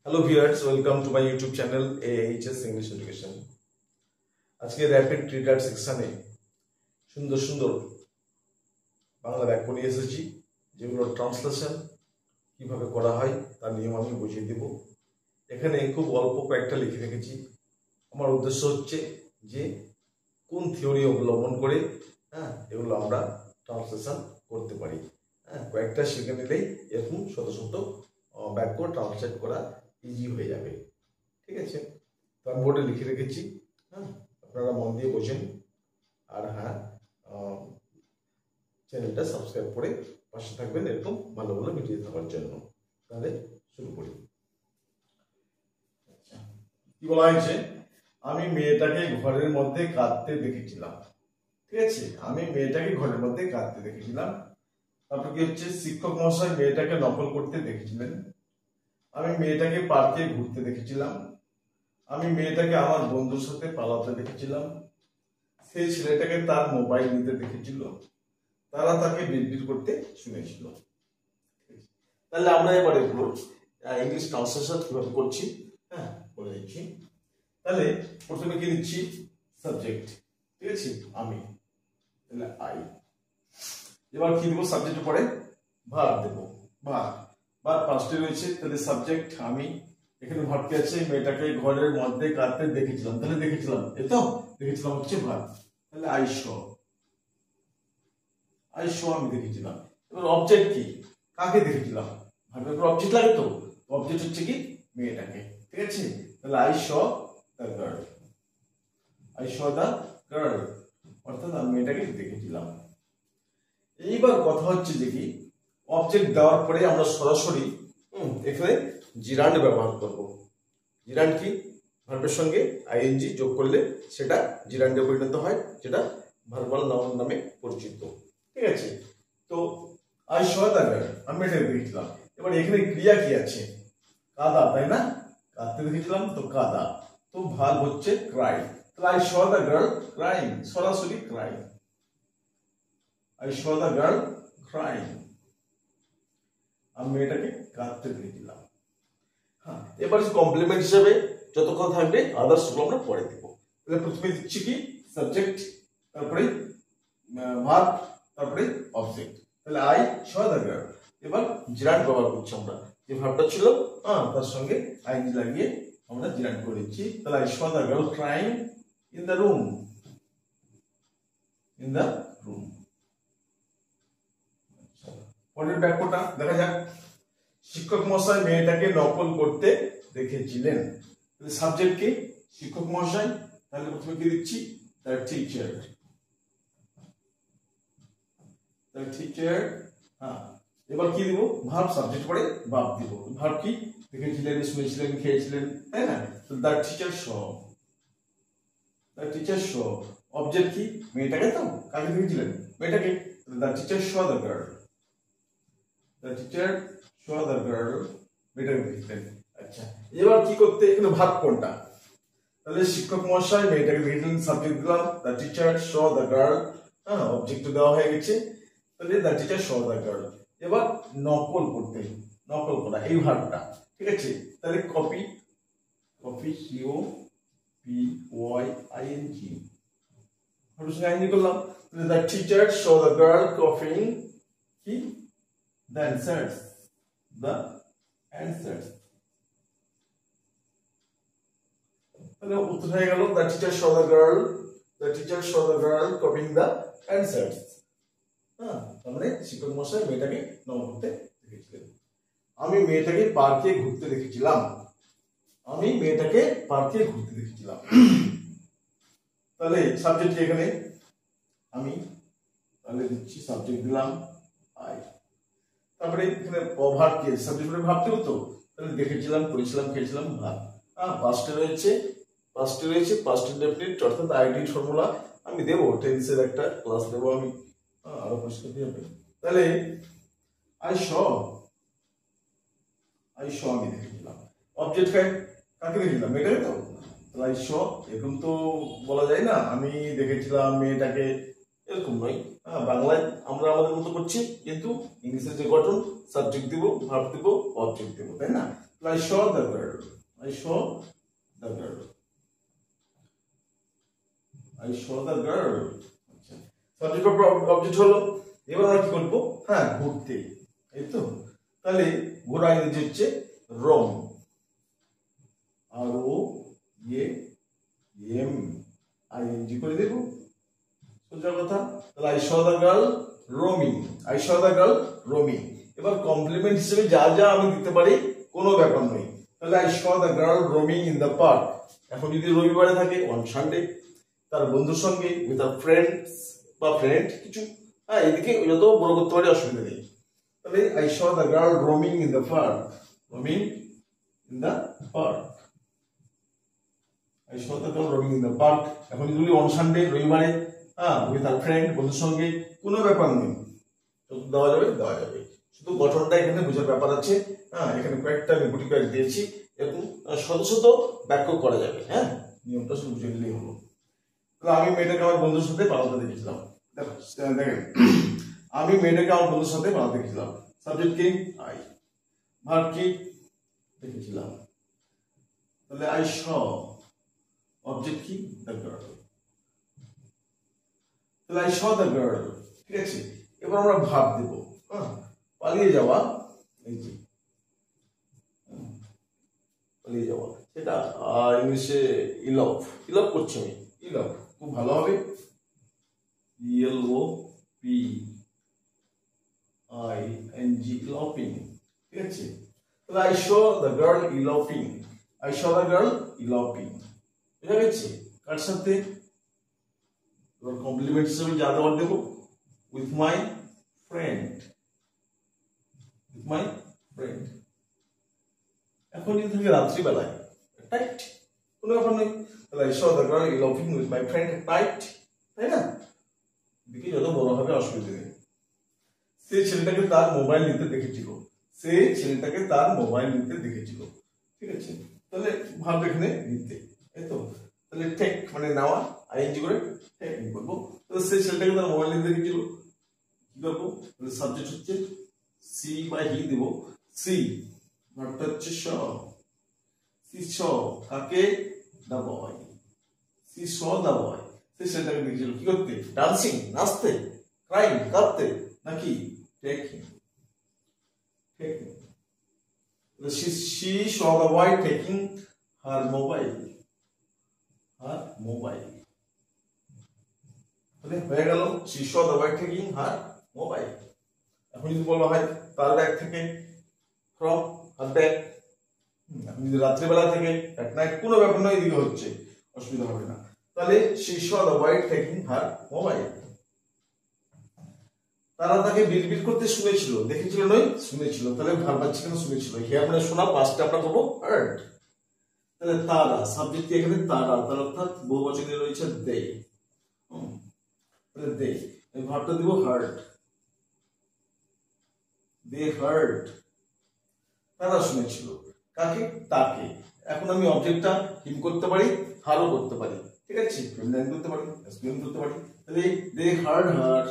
Hello viewers, welcome to my YouTube channel AHS English Education. আজকে rapid trigger সেকশনে সুন্দর সুন্দর বাংলা বাক্য নিয়ে এসেছি, যেগুলো ট্রান্সলেশন কিভাবে করা হয় তার নিয়ম আমি বুঝিয়ে দেব। এখানে খুব অল্প কয়েকটা লিখে রেখেছি। আমার উদ্দেশ্য হচ্ছে যে কোন থিওরি অবলম্বন করে এগুলো আমরা ট্রান্সলেশন করতে পারি। কয়েকটা শিখে নিলেই এরকম শত শত বাক্য ট্রান্সলেট করা ইজি হয়ে যাবে। ঠিক আছে, তো আমি বোর্ডে লিখে রেখেছি, আপনারা মন দিয়ে বোঝেন। আর চ্যানেলটা সাবস্ক্রাইব করে পাশে থাকবেন এরকম ভালো ভালো ভিডিও দেখার জন্য। তাহলে শুরু করি। কি বলা হয়েছে? আমি মেয়েটাকে ঘরের মধ্যে কাঁদতে দেখেছিলাম। ঠিক আছে, আমি মেয়েটাকে ঘরের মধ্যে কাঁদতে দেখেছিলাম। তারপর কি হচ্ছে? শিক্ষক মহাশয় মেয়েটাকে নকল করতে দেখেছিলেন। আমি মেয়েটাকে পার্কে ঘুরতে দেখেছিলাম। আমি মেয়েটাকে আমার বন্ধুর সাথে পালাতে দেখেছিলাম। সেই ছেলেটাকে তার মোবাইল নিতে দেখেছিল। তারা তাকে বিড়বিড় করতে শুনেছিল। তাহলে আমরা এবারে ইংলিশ ট্রান্সলেশন কিভাবে করছি বলে দিচ্ছি। তাহলে প্রথমে কি দিচ্ছি? সাবজেক্ট। ঠিক আছে, আমি, তাহলে আই। এবার কি দেবো? সাবজেক্টের পরে ভার্ব দেবো। ভার্ব পাঁচটি রয়েছে, তাহলে সাবজেক্ট আমি, এখানে ভার্ব কি আছে? মেয়েটাকে ঘরের মধ্যে কাঁদতে দেখেছিলাম। তাহলে দেখেছিলাম, এই তো দেখেছিলাম হচ্ছে ভার্ব। তাহলে আই শ আমি দেখেছিলাম। এবার অবজেক্ট কি? কাকে দেখেছিলাম? ভার্বের পর অবজেক্ট লাগে, তো অবজেক্ট হচ্ছে কি? মেয়েটাকে। ঠিক আছে, তাহলে I saw the girl. I saw the girl, অর্থাৎ আমি মেয়েটাকে দেখেছিলাম। এইবার কথা হচ্ছে যে কি, অবজেক্ট দেওয়ার পরে আমরা সরাসরি এখানে জিরান্ড ব্যবহার করব। জিরান্ড কি? ভার্বের সঙ্গে আইএনজি যোগ করলে সেটা জিরান্ডে পরিণত হয়, যেটা ভার্বাল নাউন নামে পরিচিত। ঠিক আছে, তো আই শ দ্য গার্ল, আমি এটাকে দেখেছিলাম। এবার এখানে ক্রিয়া কি আছে? কাদা, তাই না? কাঁদতে দেখেছিলাম, তো কাদা, তো ভার্ব হচ্ছে ক্রাই। তাহলে I saw the girl crying, সরাসরি crying. I saw the girl crying. আমি মেয়েটাকে কাঁদতে দেখেছিলাম। এবার কমপ্লিমেন্ট হিসেবে যত কথা থাকবে আদার্স গুলো আমরা পরে দেবো। তাহলে প্রথমে দিচ্ছি কি? সাবজেক্ট, তারপরে ভার্ব, তারপরে অবজেক্ট। তাহলে আই শ দ্য গার্ল। এবার জিরান্ড ব্যবহার করছি আমরা, যে ভার্বটা ছিল তার সঙ্গে আইএনজি লাগিয়ে আমরা জিরান্ড করে দিচ্ছি। তাহলে I saw the girl crying in the room. In the room. পরের বাক্যটা দেখা যাক। শিক্ষক মহাশয় মেয়েটাকে নকল করতে দেখেছিলেন। সাবজেক্ট কি? শিক্ষক মহাশয়। তাহলে প্রথমে কি দিচ্ছি? The teacher. The teacher. এবার কি দিব? ভার্ব, সাবজেক্ট পরে ভার্ব দিব। ভার্ব কি? দেখেছিলেন, শুনেছিলেন, খেয়েছিলেন, তাই না? তো the teacher saw. The teacher saw. Object কি? মেয়েটাকে, তো কাকে দেখেছিলেন? মেয়েটাকে। The teacher saw the girl. The teacher saw the girl. মেয়েটাকে দেখলেন। আচ্ছা, এবার কি করতে? এখানে ভার্ব কোনটা? তাহলে শিক্ষক মহাশয় মেয়েটাকে দেখলেন, সাবজেক্ট দিলাম। The teacher saw the girl, object দেওয়া হয়ে গেছে। তাহলে the teacher saw the girl। এবার নকল করতে, নকল করা, এই ভার্বটা। ঠিক আছে, তাহলে কপি, কপি, COPYING, ভার্বের সঙ্গে আইএনজি করলাম। তাহলে the teacher saw the girl copying কি? The answers. The answers. তাহলে উত্তর হয়ে গেল the teacher saw the girl. The teacher saw the girl copying the answers. তাহলে শিক্ষক মশাই মেয়েটাকে নকল করতে দেখেছিলেন। আমি মেয়েটাকে পার্কে ঘুরতে দেখেছিলাম। আমি মেয়েটাকে পার্কে ঘুরতে দেখেছিলাম। তাহলে সাবজেক্ট এখানে আমি, তাহলে দিচ্ছি সাবজেক্ট দিলাম আই। তারপরে এখানে ভার্ব কি? সাবজেক্ট পরে ভার্ব দেব, তো তাহলে দেখেছিলাম, করেছিলাম, খেয়েছিলাম, ভার্ব। পাস্টে রয়েছে, পাস্ট ইনডেফিনিট, অর্থাৎ আইডি ফর্মুলা আমি দেব। টেন্সের একটা ক্লাস দেব আমি, আরো পরিষ্কার দিয়ে হবে। তাহলে আই শ আমি দেখেছিলাম। অবজেক্ট কাকে দেখেছিলাম? মেয়েটাকে, তো তাহলে আই শ। এরকম তো বলা যায় না আমি দেখেছিলাম মেয়েটাকে, এরকম নয়। বাংলায় আমরা আমাদের মতো করছি, কিন্তু ইংলিশের যে গঠন, সাবজেক্ট দিব, ভার্ব দিব, অবজেক্ট দিব, তাই না? তো I saw the girl. I saw the girl. I saw the girl. আচ্ছা, সাবজেক্ট অবজেক্ট হলো। এবার আমরা কি করবো? হ্যাঁ, ঘুরতে, এই তো। তাহলে ঘোরা ইংরেজি হচ্ছে রোম, ROAM করে দেবো, সোজা কথা। তাহলে I saw the girl roaming. I saw the girl roaming. এবার কমপ্লিমেন্ট হিসেবে যা যা আমি দিতে পারি কোনো ব্যাপার নয়। তাহলে I saw the girl roaming in the park. এখন যদি রবিবারে থাকে on Sunday, তার বন্ধুর সঙ্গে with her friends বা ফ্রেন্ড কিছু, হ্যাঁ এদিকে যত বড় করতে পারি, অসুবিধা নেই। তাহলে I saw the girl roaming in the park. Roaming in the park. I saw the girl roaming in the park. এখন যদি on Sunday রবিবারে, হ্যাঁ with her friend বন্ধুর সঙ্গে, কোনো ব্যাপার নেই, দেওয়া যাবে। শুধু গঠনটা এখানে বোঝার ব্যাপার আছে। হ্যাঁ, এখানে কয়েকটা আমি গুটি কয়েক দিয়েছি, এরকম শত শত বাক্য করা যাবে। হ্যাঁ, নিয়মটা শুধু বুঝে নিলেই হলো। আমি মেয়েটাকে আমার বন্ধুর সাথে পালাতে দেখেছিলাম। দেখেন, আমি মেয়েটাকে আমার বন্ধুর সাথে পালাতে দেখেছিলাম। সাবজেক্ট কি? আই। ভার্ব কি? দেখেছিলাম। তাহলে আই শ। অবজেক্ট কি? The girl. তাহলে আই শ দ্য গার্ল। ঠিক আছে, এবার আমরা ভাব দেব। হ্যাঁ, পালিয়ে যাওয়া, এই যে পালিয়ে যাওয়া, সেটা ইংলিশে ইলভ করছি আমি। ইলভ খুব ভালো হবে, ELOPING, ইলপিং। ঠিক আছে, তাহলে I saw the girl eloping. I saw the girl eloping. বুঝা গেছে? কার সাথে? এবার কমপ্লিমেন্ট হিসেবে যা দেওয়ার দেবো, with my friend. With my friend. এখন যদি থাকে রাত্রিবেলায়, রাইট, কোনো ব্যাপার নেই। তাহলে I saw the girl eloping with my friend at night. তাই না? দেখি যত বড় হবে অসুবিধা নেই। সে ছেলেটাকে তার মোবাইল নিতে দেখেছিল। ঠিক আছে, তাহলে ভাব এখানে নিতে, এই তো। তাহলে টেক মানে নেওয়া, আইএনজি করে টেকিং করবো। তাহলে সে ছেলেটাকে তার মোবাইল নিতে দেখেছিল, কি করবো? তাহলে সাবজেক্ট হচ্ছে সি বা হি দেব। সি ভার্বটা হচ্ছে শ। সি শ কাকে? দা বয়। সি শ দা বয়। সে ছেলেটাকে দেখেছিল কি করতে? ডান্সিং, নাচতে, ক্রাইম, কাঁদতে, নাকি taking. She saw the boy taking her mobile. তাহলে হয়ে গেল she saw the boy taking her mobile. এখন যদি বলা হয় তার ব্যাগ থেকে, from her bag. এখন যদি রাত্রিবেলা থেকে, at night, কোনো ব্যাপার নয়, এদিকে হচ্ছে, অসুবিধা হবে না। তাহলে she saw the boy taking her mobile. তারা তাকে বিড়বিড় করতে শুনেছিল, দেখেছিল নয়, শুনেছিল। তাহলে ভার্ব আছে কেন? শুনেছিল। হিয়ার মানে শোনা, পাস্টে আমরা করব হার্ড। তাহলে তারা, সাবজেক্ট এখানে তারা, তার অর্থাৎ বহুবচনে রয়েছে দে। তাহলে দে, এই ভার্বটা দিব হার্ড। দে হার্ড, তারা শুনেছিল। কাকে? তাকে। এখন আমি অবজেক্টটা হিম করতে পারি, হারও করতে পারি। ঠিক আছে, ফেমিনাইন করতে পারি, মাসকুলিন করতে পারি। তাহলে দে হার্ড হার।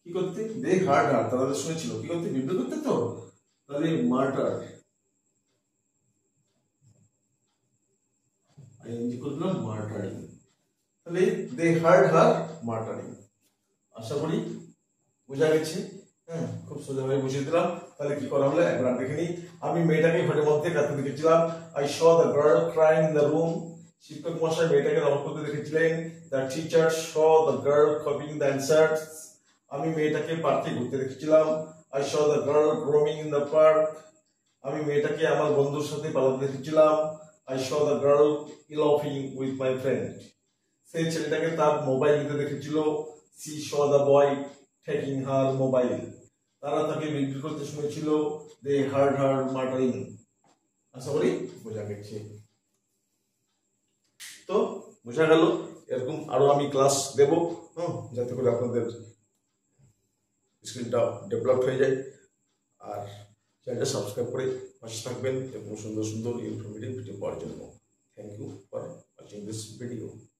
কি করতে? দে হার্ড হার, তারা শুনেছিল। কি করতে? বিব্রত করতে তো। তাহলে মার্টার, আইএনজি করলাম, মার্টারিং। তাহলে দে হার্ড হার মার্টারিং। আশা করি বোঝা গেছে। হ্যাঁ, খুব সোজাভাবে বুঝিয়ে দিলাম। তাহলে কি করা হলো একবার দেখে নিই। আমি মেয়েটাকে ঘরের মধ্যে কাঁদতে দেখেছিলাম। I saw the girl crying in the room. শিক্ষক মশাই মেয়েটাকে রং করতে দেখেছিলেন। The teacher saw the girl copying the answers. আমি মেয়েটাকে পার্কে ঘুরতে দেখেছিলাম। I saw the girl roaming in the park. আমি মেয়েটাকে আমার বন্ধুর সাথে পালাতে দেখেছিলাম। I saw the girl eloping with my friend. সেই ছেলেটাকে তার মোবাইল নিতে দেখেছিল। She saw the boy taking her mobile. তারা তাকে বিক্রি করতে শুনেছিল। They heard her muttering. আশা করি বোঝা গেছে। তো বোঝা গেল। এরকম আরো আমি ক্লাস দেব, যাতে করে আপনাদের স্কিলটা ডেভেলপ হয়ে যায়। আর চ্যানেলটা সাবস্ক্রাইব করে পাশে থাকবেন এবং সুন্দর সুন্দর ইনফরমেটিভ ভিডিও পাওয়ার জন্য। Thank you for watching this video.